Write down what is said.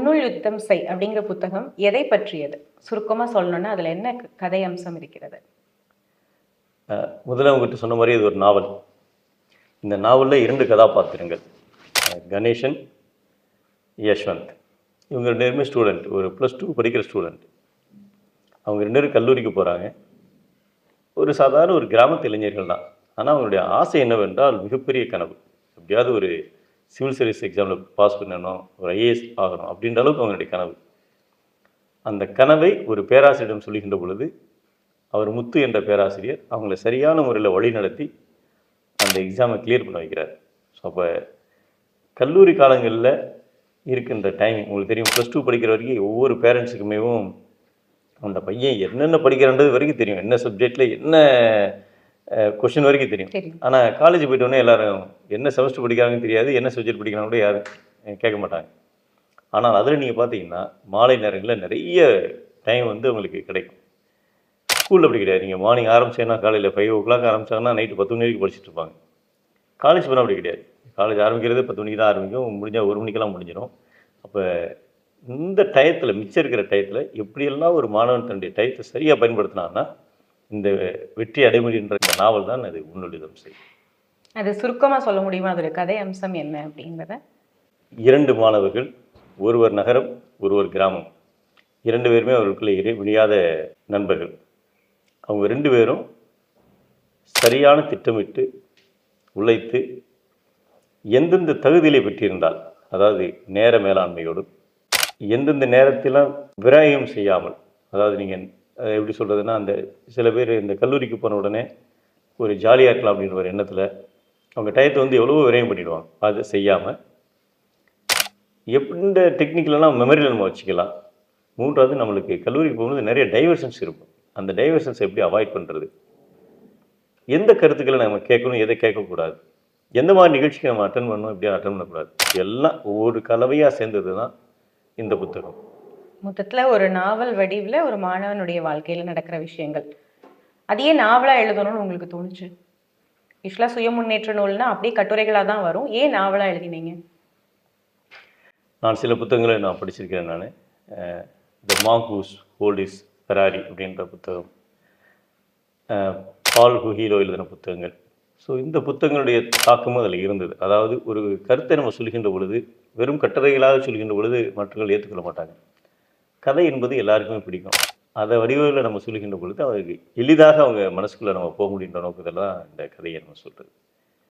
உன்னுள் யுத்தம் செய் அப்படிங்கிற புத்தகம் எதை பற்றியது? சுருக்கமா சொல்லணும்னா அதுல என்ன கதை அம்சம் இருக்கிறது? முதல்ல உங்ககிட்ட சொன்ன மாதிரி இது ஒரு நாவல். இந்த நாவலில் 2 கதாபாத்திரங்கள், கணேசன், யஷ்வந்த். இவங்க 2 பேருமே ஸ்டூடெண்ட், ஒரு +2 படிக்கிற ஸ்டூடெண்ட். அவங்க 2 பேரும் கல்லூரிக்கு போகிறாங்க. ஒரு சாதாரண ஒரு கிராமத்து இளைஞர்கள் தான். ஆனால் அவங்களுடைய ஆசை என்னவென்றால் மிகப்பெரிய கனவு. எப்படியாவது ஒரு சிவில் சர்வீஸ் எக்ஸாமில் பாஸ் பண்ணணும், ஒரு ஐஏஎஸ் ஆகணும் அப்படின்ற அளவுக்கு அவங்களுடைய கனவு. அந்த கனவை ஒரு பேராசிரியரிடம் சொல்லுகின்ற பொழுது, அவர் முத்து என்ற பேராசிரியர் அவங்கள சரியான முறையில் வழி நடத்தி அந்த எக்ஸாமை கிளியர் பண்ண வைக்கிறார். ஸோ அப்போ கல்லூரி காலங்களில் இருக்கின்ற டைம் உங்களுக்கு தெரியும், +2 படிக்கிற வரைக்கும் ஒவ்வொரு பேரண்ட்ஸுக்குமேவும் அந்த பையன் என்னென்ன படிக்கிறான்றது வரைக்கும் தெரியும், என்ன சப்ஜெக்டில் என்ன கொஷின் வரைக்கும் தெரியும். ஆனால் காலேஜ் போய்ட்டோன்னே எல்லோரும் என்ன செமஸ்டர் படிக்கிறாங்கன்னு தெரியாது, என்ன சப்ஜெக்ட் படிக்கிறாங்க கூட யாரும் கேட்க மாட்டாங்க. ஆனால் அதில் நீங்கள் பார்த்தீங்கன்னா மாலை நேரங்களில் நிறைய டைம் வந்து உங்களுக்கு கிடைக்கும். ஸ்கூலில் அப்படி கிடையாது. நீங்கள் மார்னிங் ஆரம்பிச்சேன்னா காலையில் 5 o'clock ஆரம்பிச்சாங்கன்னா நைட்டு 10 மணி வரைக்கும் படிச்சுட்டு இருப்பாங்க. காலேஜ் போனால் அப்படி கிடையாது. காலேஜ் ஆரம்பிக்கிறது 10 மணிக்கு தான் ஆரம்பிக்கும், முடிஞ்சால் 1 மணிக்கெல்லாம் முடிஞ்சிடும். அப்போ இந்த டயத்தில், மிச்சம் இருக்கிற டயத்தில் எப்படியெல்லாம் ஒரு மாணவன் தன்னுடைய டயத்தை சரியாக பயன்படுத்தினான்னா இந்த வெற்றி அடைமொழின்ற இந்த நாவல் தான் அது உன்னுள் யுத்தம் செய். அது சுருக்கமாக சொல்ல முடியுமா? அதோட கதை அம்சம் என்ன அப்படிங்கிறத? 2 மாணவர்கள், ஒருவர் நகரம், ஒருவர் கிராமம். 2 பேருமே அவர்களுக்குள்ளே விழியாத நண்பர்கள். அவங்க 2 பேரும் சரியான திட்டமிட்டு உழைத்து எந்தெந்த தகுதியிலே பெற்றிருந்தால், அதாவது நேர மேலாண்மையோடும் எந்தெந்த நேரத்திலும் விரயம் செய்யாமல், அதாவது நீங்கள் எப்படி சொல்கிறதுனா, அந்த சில பேர் இந்த கல்லூரிக்கு போன உடனே ஒரு ஜாலியாக இருக்கலாம் அப்படின்ற ஒரு எண்ணத்தில் அவங்க டயத்தை வந்து எவ்வளவோ விரயம் பண்ணிவிடுவாங்க. அது செய்யாமல் இந்த டெக்னிக்கலெல்லாம் மெமரியில் நம்ம வச்சுக்கலாம். 3வது, நம்மளுக்கு கல்லூரிக்கு போகும்போது நிறைய டைவர்ஷன்ஸ் இருக்கும். அந்த டைவர்ஷன்ஸை எப்படி அவாய்ட் பண்ணுறது, எந்த கருத்துக்களை நம்ம கேட்கணும், எதை கேட்கக்கூடாது, எந்த மாதிரி நிகழ்ச்சிக்கு நம்ம அட்டன் பண்ணணும், இப்படியா அட்டன் பண்ணக்கூடாது, எல்லாம் ஒவ்வொரு கலவையாக சேர்ந்தது தான் இந்த புத்தகம். மொத்தத்தில் ஒரு நாவல் வடிவில் ஒரு மாணவனுடைய வாழ்க்கையில் நடக்கிற விஷயங்கள். அதையே நாவலாக எழுதணும்னு உங்களுக்கு தோணுச்சு? யூஸ்வலாக சுய முன்னேற்ற நூல்னா அப்படியே கட்டுரைகளாக தான் வரும், ஏன் நாவலாக எழுதினீங்க? நான் சில புத்தகங்களை நான் படிச்சிருக்கிறேன். நான் the monk who sold his Ferrari அப்படின்ற புத்தகம், பால் ஹுஹீலோ எழுதின புத்தகங்கள். ஸோ இந்த புத்தகங்களுடைய தாக்கமும் அதில் இருந்தது. அதாவது ஒரு கருத்தை நம்ம சொல்கின்ற பொழுது, வெறும் கட்டுரைகளாக சொல்கின்ற பொழுது மற்றவர்கள் ஏற்றுக்கொள்ள மாட்டாங்க. கதை என்பது எல்லாருக்குமே பிடிக்கும். அதை வடிவில் நம்ம சொல்கின்ற பொழுது அவருக்கு எளிதாக அவங்க மனசுக்குள்ளே நம்ம போக முடியுன்ற நோக்கத்தில் தான் இந்த கதையை நம்ம சொல்கிறது.